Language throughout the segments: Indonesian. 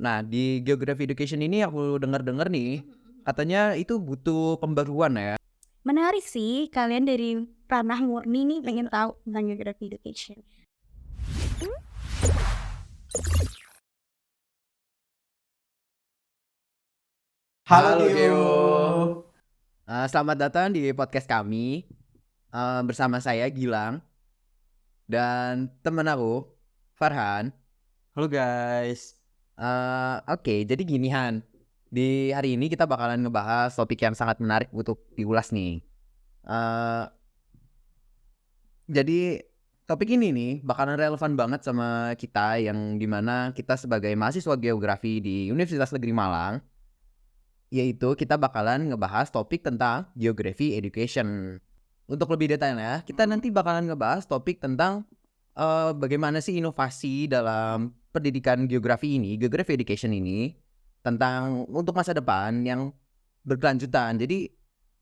Nah, di Geography Education ini aku dengar-dengar nih, katanya itu butuh pembaruan ya. Menarik sih, kalian dari ranah murni nih pengen tahu tentang geography education. Halo Halo Gio. Geo. Selamat datang di podcast kami. Bersama saya Gilang dan teman aku Farhan. Halo guys. Oke, jadi gini Han. Di hari ini kita bakalan ngebahas topik yang sangat menarik untuk diulas nih. Eh, jadi topik ini nih bakalan relevan banget sama kita yang dimana kita sebagai mahasiswa geografi di Universitas Negeri Malang, yaitu kita bakalan ngebahas topik tentang geography education. Untuk lebih detailnya, kita nanti bakalan ngebahas topik tentang bagaimana sih inovasi dalam pendidikan geografi ini, geography education ini, tentang untuk masa depan yang berkelanjutan. Jadi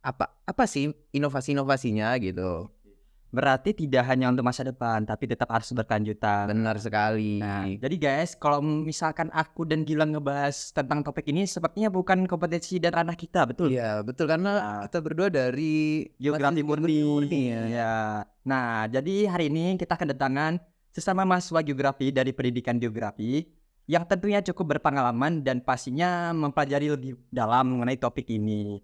apa sih inovasi-inovasinya gitu? Berarti tidak hanya untuk masa depan, tapi tetap harus berkelanjutan. Benar sekali. Nah, jadi guys, kalau misalkan aku dan Gilang ngebahas tentang topik ini, sepertinya bukan kompetensi dan ranah kita, betul? Iya, betul karena kita berdua dari Geografi murni. ya. Ya. Nah, jadi hari ini kita kedatangan sesama mahasiswa geografi dari pendidikan geografi yang tentunya cukup berpengalaman dan pastinya mempelajari lebih dalam mengenai topik ini.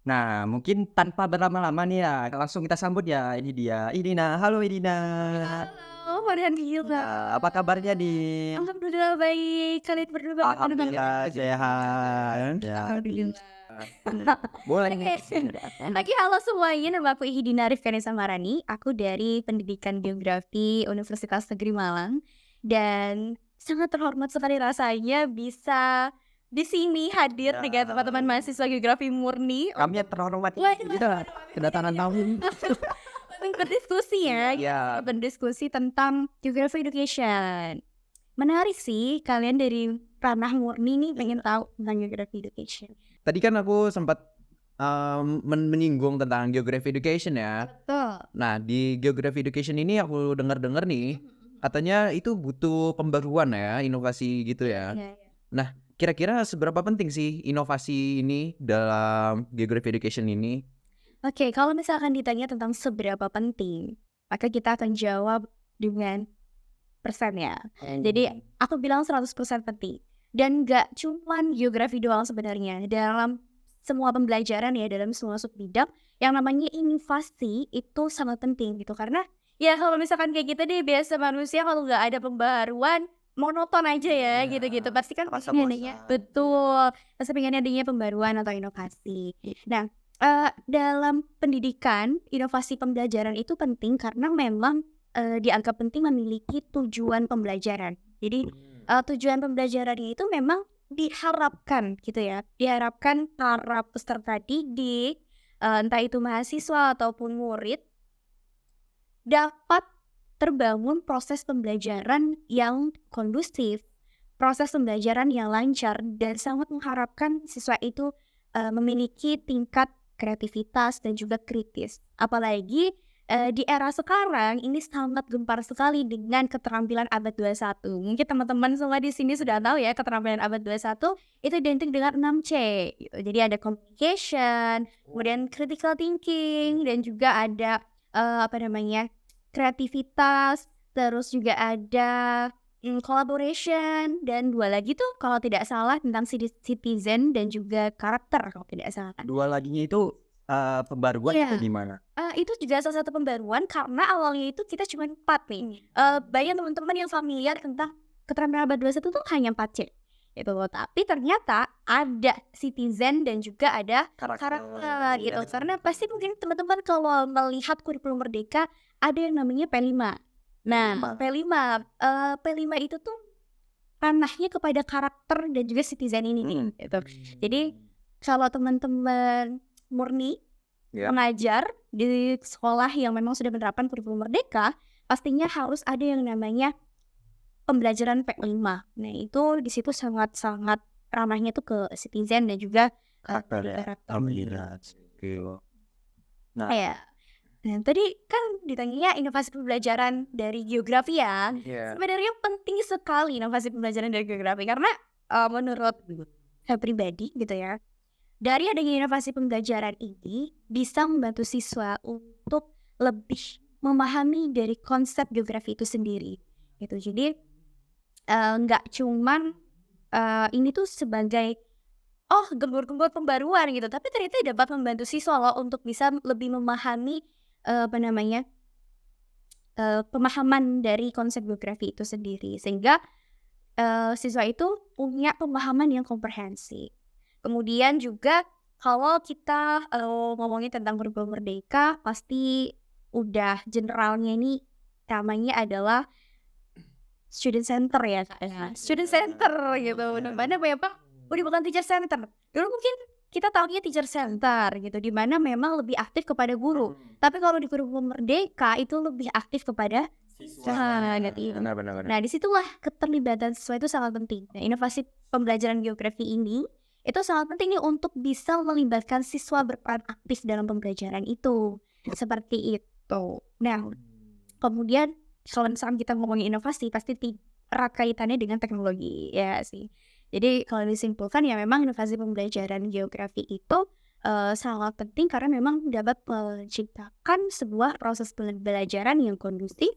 Nah, mungkin tanpa berlama-lama nih ya, langsung kita sambut ya. Ini dia, Idina. Halo Idina. Halo, Farhan Gila. Ya, apa kabarnya di? Alhamdulillah baik. Kalian berdua bagaimana? Alhamdulillah sehat. Ya. Alhamdulillah. Boleh. Oke, halo semuanya. Nama aku Ihidina Rifkani Samarani. Aku dari Pendidikan Geografi Universitas Negeri Malang. Dan sangat terhormat sekali rasanya bisa di sini hadir Ya. dengan teman-teman mahasiswa geografi murni Kami yang terhormat. Wah, Kita kedatangan tamu. untuk berdiskusi ya. Ya. Berdiskusi tentang geography education. Menarik sih, kalian dari ranah murni nih pengen tahu tentang geography education. Tadi kan aku sempat menyinggung tentang geography education ya. Betul. Nah, di geography education ini aku dengar-dengar nih, katanya itu butuh pembaruan ya, inovasi gitu ya. Iya. Kira-kira seberapa penting sih inovasi ini dalam geography education ini? Oke, kalau misalkan ditanya tentang seberapa penting, maka kita akan jawab dengan persen ya. Jadi aku bilang 100% penting. Dan gak cuman geografi doang sebenarnya. Dalam semua pembelajaran ya, dalam semua sub bidang, yang namanya inovasi itu sangat penting gitu. Karena ya kalau misalkan kayak kita deh, biasa manusia kalau gak ada pembaruan, monoton aja ya gitu-gitu. Pasti kan Rasa pengen adanya, bosan. betul. Pasti pengen adanya pembaruan atau inovasi. Nah, dalam pendidikan, inovasi pembelajaran itu penting karena memang dianggap penting memiliki tujuan pembelajaran. Jadi tujuan pembelajarannya itu memang diharapkan gitu ya. Diharapkan para peserta didik, entah itu mahasiswa ataupun murid, dapat terbangun proses pembelajaran yang kondusif, proses pembelajaran yang lancar, dan sangat mengharapkan siswa itu memiliki tingkat kreativitas dan juga kritis. Apalagi di era sekarang ini sangat gempar sekali dengan keterampilan abad 21. Mungkin teman-teman semua di sini sudah tahu ya, keterampilan abad 21 itu identik dengan 6C gitu. Jadi ada communication, kemudian critical thinking, dan juga ada kreativitas, terus juga ada collaboration, dan 2 lagi tuh kalau tidak salah tentang citizen dan juga karakter kalau tidak salah. Dua laginya itu pembaruan Iya. itu gimana? Itu juga salah satu pembaruan karena awalnya itu kita cuma 4 nih. Banyak teman-teman yang familiar tentang keterampilan abad 21 tuh hanya 4C gitu loh. Tapi ternyata ada citizen dan juga ada karakter gitu. Karena pasti mungkin teman-teman kalau melihat kurikulum Merdeka ada yang namanya P5. Nah, P5 itu tuh ranahnya kepada karakter dan juga citizen ini nih gitu. Jadi kalau teman-teman murni Ya. mengajar di sekolah yang memang sudah menerapkan kurikulum Merdeka, pastinya harus ada yang namanya pembelajaran P5. Nah, itu di situ sangat-sangat ranahnya tuh ke citizen dan juga Karakter ya. karakter. Alhamdulillah. Nah. Ya. Nah, tadi kan ditanya inovasi pembelajaran dari geografi ya. Iya. Sebenarnya penting sekali inovasi pembelajaran dari geografi karena menurut saya pribadi gitu ya, dari adanya inovasi pembelajaran ini bisa membantu siswa untuk lebih memahami dari konsep geografi itu sendiri gitu. Jadi nggak cuman ini tuh sebagai gembur-gembur pembaruan gitu, tapi ternyata dapat membantu siswa loh untuk bisa lebih memahami pemahaman dari konsep geografi itu sendiri, sehingga siswa itu punya pemahaman yang komprehensif. Kemudian juga kalau kita ngomongin tentang kurikulum merdeka, pasti udah generalnya ini namanya adalah student center ya Kak ya. Student center gitu. Dimana memang bukan teacher center. Dulu mungkin kita tahunya teacher center gitu, di mana memang lebih aktif kepada guru. Tapi kalau di kurikulum merdeka itu lebih aktif kepada siswa gitu. Benar. Nah, disitulah keterlibatan siswa itu sangat penting. Nah, inovasi pembelajaran geografi ini itu sangat penting nih untuk bisa melibatkan siswa berperan aktif dalam pembelajaran itu. Seperti itu. Nah, kemudian kalau misalkan kita ngomongin inovasi pasti erat kaitannya dengan teknologi ya sih. Jadi kalau disimpulkan ya memang inovasi pembelajaran geografi itu sangat penting karena memang dapat menciptakan sebuah proses pembelajaran yang kondusif,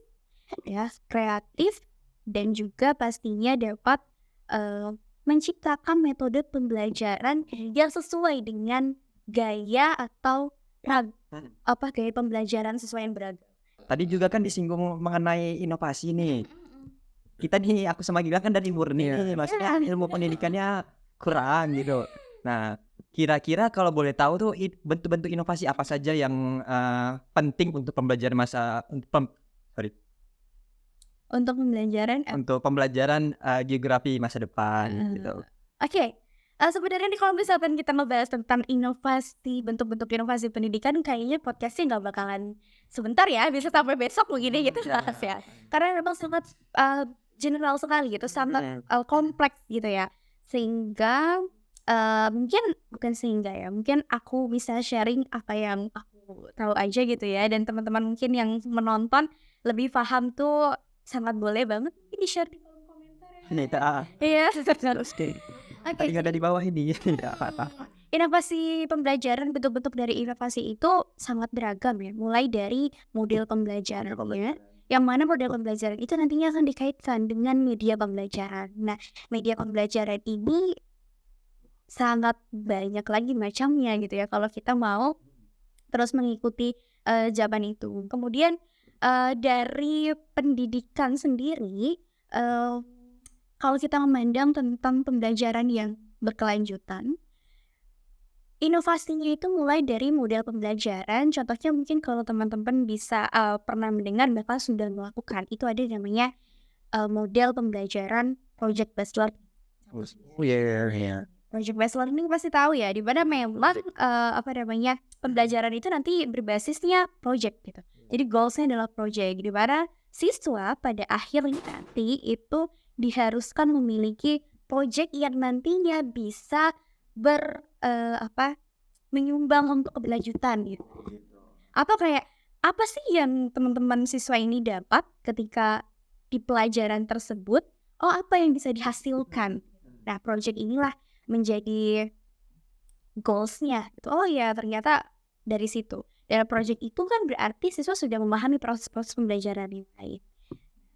ya, kreatif, dan juga pastinya dapat menciptakan metode pembelajaran yang sesuai dengan gaya atau gaya pembelajaran sesuai yang beragam. Tadi juga kan disinggung mengenai inovasi nih. Kita nih, aku sama Gilang kan dari murni, maksudnya ilmu pendidikannya kurang gitu. Nah, kira-kira kalau boleh tahu tuh bentuk-bentuk inovasi apa saja yang penting untuk pembelajaran untuk pembelajaran geografi masa depan gitu. Oke. Sebenarnya nih kalau misalkan kita ngebahas tentang inovasi, bentuk-bentuk inovasi pendidikan, kayaknya podcastnya nggak bakalan sebentar ya, bisa sampai besok begini gitu ya. Karena memang sangat general sekali gitu, sangat kompleks gitu ya. Sehingga mungkin aku bisa sharing apa yang aku tahu aja gitu ya, dan teman-teman mungkin yang menonton lebih paham tuh sangat boleh banget di share di kolom komentar ya. Iya. Tadi ada di bawah ini. Inovasi pembelajaran, bentuk-bentuk dari inovasi itu sangat beragam ya, mulai dari model pembelajarannya, yang mana model pembelajaran itu nantinya akan dikaitkan dengan media pembelajaran. Nah, media pembelajaran ini sangat banyak lagi macamnya gitu ya kalau kita mau terus mengikuti zaman itu. Kemudian dari pendidikan sendiri, kalau kita memandang tentang pembelajaran yang berkelanjutan, inovasinya itu mulai dari model pembelajaran. Contohnya mungkin kalau teman-teman bisa pernah mendengar bahkan sudah melakukan, itu ada namanya model pembelajaran project based learning. Project based learning pasti tahu ya, di mana memang pembelajaran itu nanti berbasisnya project gitu. Jadi goalsnya adalah project, di mana siswa pada akhirnya nanti itu diharuskan memiliki project yang nantinya bisa menyumbang untuk keberlanjutan gitu. Apa sih yang teman-teman siswa ini dapat ketika di pelajaran tersebut? Apa yang bisa dihasilkan? Nah, project inilah menjadi goalsnya gitu. Ternyata dari situ. Dan project itu kan berarti siswa sudah memahami proses-proses pembelajaran yang lain.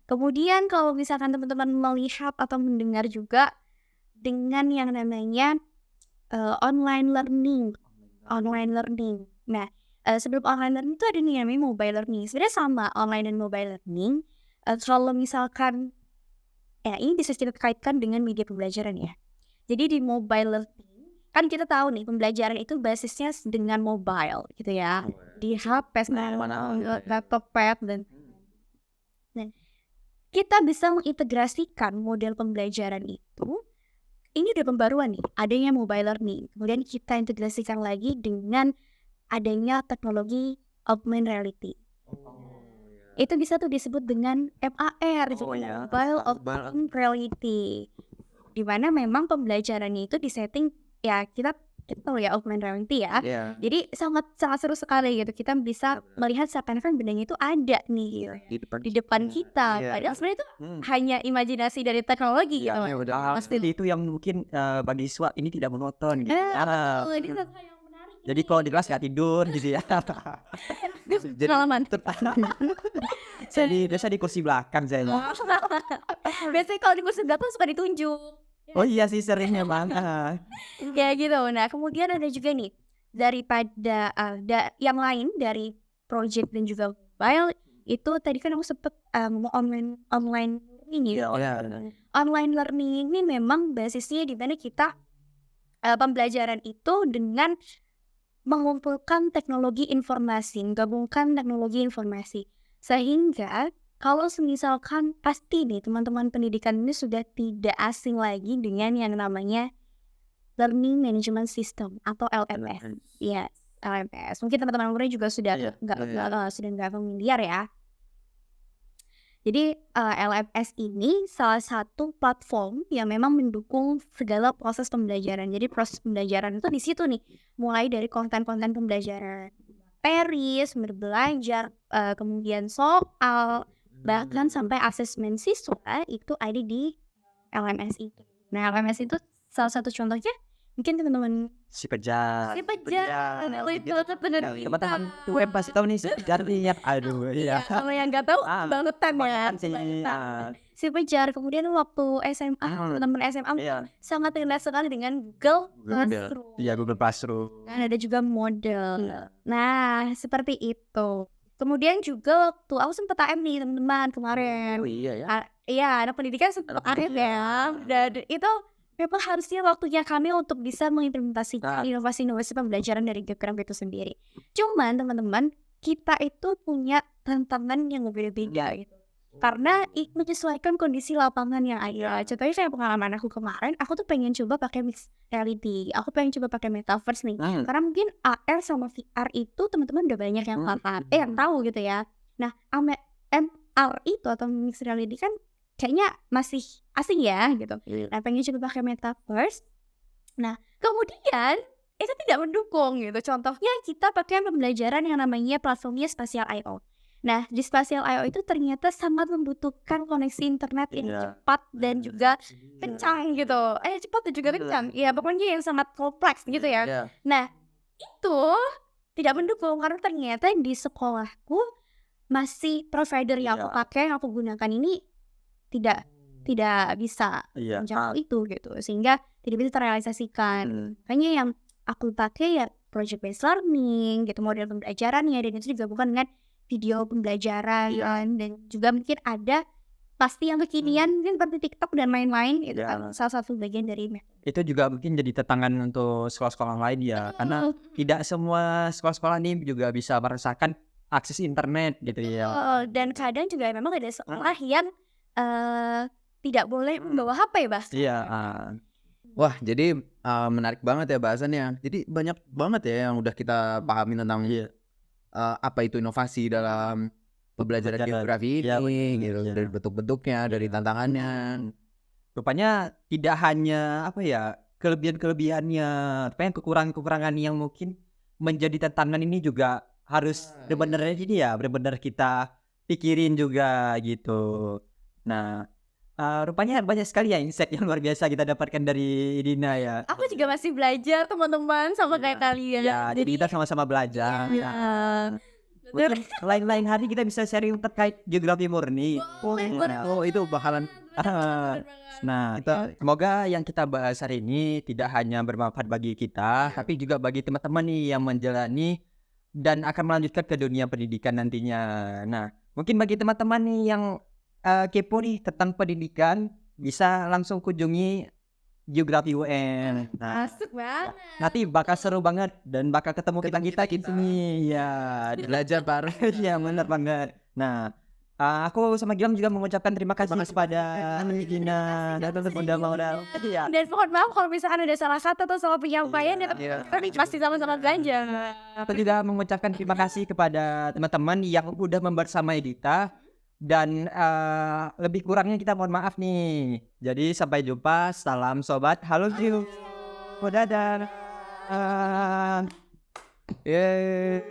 Kemudian kalau misalkan teman-teman melihat atau mendengar juga dengan yang namanya online learning. Nah, sebelum online learning itu ada nih namanya mobile learning. Sebenarnya sama online dan mobile learning. Kalau misalkan ini bisa kita kaitkan dengan media pembelajaran ya. Jadi di mobile learning kan kita tahu nih pembelajaran itu basisnya dengan mobile gitu ya. Di HP, laptop, pad dan kita bisa mengintegrasikan model pembelajaran itu. Ini udah pembaruan nih, adanya mobile learning. Kemudian kita integrasikan lagi dengan adanya teknologi augmented reality. Itu bisa tuh disebut dengan MAR, mobile augmented reality. Di mana memang pembelajarannya itu disetting ya, kita kita tahu ya augmented reality ya. Iya. Jadi sangat seru sekali gitu. Kita bisa melihat seakan-akan bendanya itu ada nih gitu, di depan kita. Iya. Padahal sebenarnya itu hanya imajinasi dari teknologi gitu. Ya udah pasti itu yang mungkin bagi siswa ini tidak monoton gitu. Ini hal yang menarik. Jadi kalau di kelas nggak tidur gitu ya. Pengalaman. Jadi biasa di kursi belakang saya. Biasanya kalau di kursi belakang suka ditunjuk. Oh iya sih seringnya banget. Ya gitu. Nah kemudian ada juga nih daripada yang lain dari project dan juga mobile itu tadi kan aku sempet online learning ya. Online learning ini memang basisnya di mana kita pembelajaran itu dengan mengumpulkan teknologi informasi, menggabungkan teknologi informasi, sehingga kalau misalkan pasti nih teman-teman pendidikan ini sudah tidak asing lagi dengan yang namanya Learning Management System atau LMS. Yes, LMS. Mungkin teman-teman murid juga sudah nggak familiar ya. Jadi LMS ini salah satu platform yang memang mendukung segala proses pembelajaran. Jadi proses pembelajaran itu di situ nih, mulai dari konten-konten pembelajaran, materi, sumber belajar, kemudian soal, bahkan sampai asesmen siswa itu ada di LMS itu. Nah LMS itu salah satu contohnya mungkin teman-teman Si Pejar. teman-teman Web pasti tahu nih si Pejar nih ya. Aduh iya. kalau yang nggak tahu bangetan ya. Si Pejar. Kemudian waktu SMA teman-teman SMA sangat terkenal sekali dengan Google Classroom. Iya Google Classroom. Dan ada juga model. Nah seperti itu. Kemudian juga waktu aku sempat AM nih teman-teman kemarin. Oh iya ya. Iya anak pendidikan sempat AM ya. Dan itu memang harusnya waktunya kami untuk bisa mengimplementasikan inovasi-inovasi pembelajaran dari geografi itu sendiri. Cuman teman-teman, kita itu punya tantangan yang berbeda-beda gitu. Karena menyesuaikan kondisi lapangan yang ada. Contohnya kayak pengalaman aku kemarin, aku tuh pengen coba pakai mixed reality. Aku pengen coba pakai metaverse nih. Karena mungkin AR sama VR itu teman-teman udah banyak yang yang tahu gitu ya. Nah, MR itu atau mixed reality kan kayaknya masih asing ya gitu. Nah pengen coba pakai metaverse. Nah kemudian itu tidak mendukung gitu. Contohnya kita pakai pembelajaran yang namanya platformnya Spatial IO. Nah di Spatial IO itu ternyata sangat membutuhkan koneksi internet yang cepat dan juga kencang gitu. Cepat dan juga kencang. Ya pokoknya yang sangat kompleks gitu ya. Nah itu tidak mendukung karena ternyata di sekolahku masih provider yang aku pakai, yang aku gunakan ini tidak bisa menjangkau itu gitu, sehingga tidak bisa terrealisasikan. Makanya yang aku pakai ya project based learning gitu, model pembelajarannya, dan itu digabungkan dengan video pembelajaran dan juga mungkin ada pasti yang kekinian mungkin seperti TikTok dan lain-lain itu kan salah satu bagian dari itu juga mungkin jadi tantangan untuk sekolah-sekolah lain ya, karena tidak semua sekolah-sekolah ini juga bisa merasakan akses internet gitu ya. Dan kadang juga memang ada sekolah yang tidak boleh membawa HP Bas. Iya. Wah jadi menarik banget ya bahasannya. Jadi banyak banget ya yang udah kita pahami tentang apa itu inovasi dalam pembelajaran geografi ini gitu. Dari bentuk-bentuknya, dari tantangannya. Rupanya tidak hanya kelebihan-kelebihannya, tapi kekurangan-kekurangan yang mungkin menjadi tantangan ini juga harus benar-benar kita pikirin juga gitu. Nah, rupanya banyak sekali ya insight yang luar biasa kita dapatkan dari Dina ya. Aku juga masih belajar teman-teman sama kayak kalian. Ya, jadi kita sama-sama belajar. Bener. Lain-lain hari kita bisa sharing terkait geografi murni. Itu bakalan. Nah, semoga yang kita bahas hari ini tidak hanya bermanfaat bagi kita, tapi juga bagi teman-teman nih yang menjalani dan akan melanjutkan ke dunia pendidikan nantinya. Nah, mungkin bagi teman-teman nih yang kepo nih tentang pendidikan, bisa langsung kunjungi Geografi UN. Nah, Asik banget. nanti bakal seru banget dan bakal ketemu kita di sini ya. Belajar bareng. Ya benar banget. Nah, aku sama Gilang juga mengucapkan terima kasih kepada Dina dan udah mau Dan mohon maaf kalau misalkan ada salah kata atau salah penyampaian tapi pasti sama-sama belajar. Aku juga mengucapkan terima kasih kepada teman-teman yang udah membersamai kita. Dan lebih kurangnya kita mohon maaf nih. Jadi sampai jumpa. Salam sobat. Halo Jiu. Dadah. Yeay.